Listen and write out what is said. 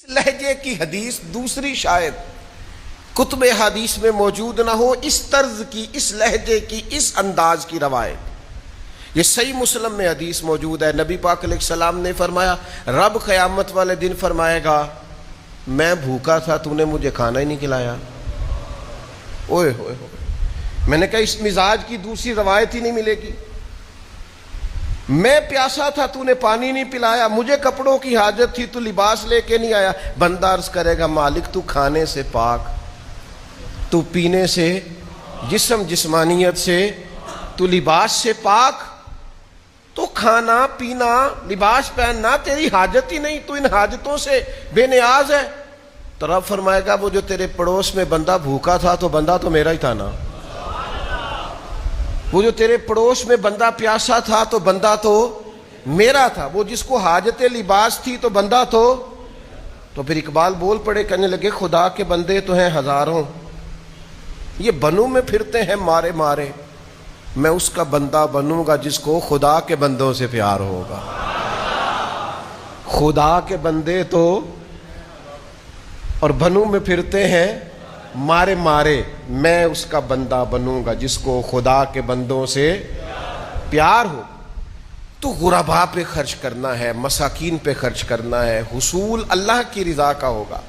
لہجے کی حدیث دوسری شاید کتب حدیث میں موجود نہ ہو، اس طرز کی، اس لہجے کی، اس انداز کی روایت۔ یہ صحیح مسلم میں حدیث موجود ہے، نبی پاک علیہ السلام نے فرمایا رب قیامت والے دن فرمائے گا میں بھوکا تھا تو نے مجھے کھانا ہی نہیں کھلایا۔ اوئے ہوئے ہوئے، میں نے کہا اس مزاج کی دوسری روایت ہی نہیں ملے گی۔ میں پیاسا تھا تو نے پانی نہیں پلایا، مجھے کپڑوں کی حاجت تھی تو لباس لے کے نہیں آیا۔ بندہ عرض کرے گا مالک تو کھانے سے پاک، تو پینے سے، جسم جسمانیت سے، تو لباس سے پاک، تو کھانا پینا لباس پہننا تیری حاجت ہی نہیں، تو ان حاجتوں سے بے نیاز ہے۔ تو رب فرمائے گا وہ جو تیرے پڑوس میں بندہ بھوکا تھا تو بندہ تو میرا ہی تھا نا، وہ جو تیرے پڑوس میں بندہ پیاسا تھا تو بندہ تو میرا تھا، وہ جس کو حاجت لباس تھی تو بندہ تو پھر اقبال بول پڑے، کہنے لگے خدا کے بندے تو ہیں ہزاروں، یہ بنوں میں پھرتے ہیں مارے مارے، میں اس کا بندہ بنوں گا جس کو خدا کے بندوں سے پیار ہوگا۔ خدا کے بندے تو اور بنوں میں پھرتے ہیں مارے مارے، میں اس کا بندہ بنوں گا جس کو خدا کے بندوں سے پیار ہو۔ تو غرباء پہ خرچ کرنا ہے، مساکین پہ خرچ کرنا ہے، حصول اللہ کی رضا کا ہوگا۔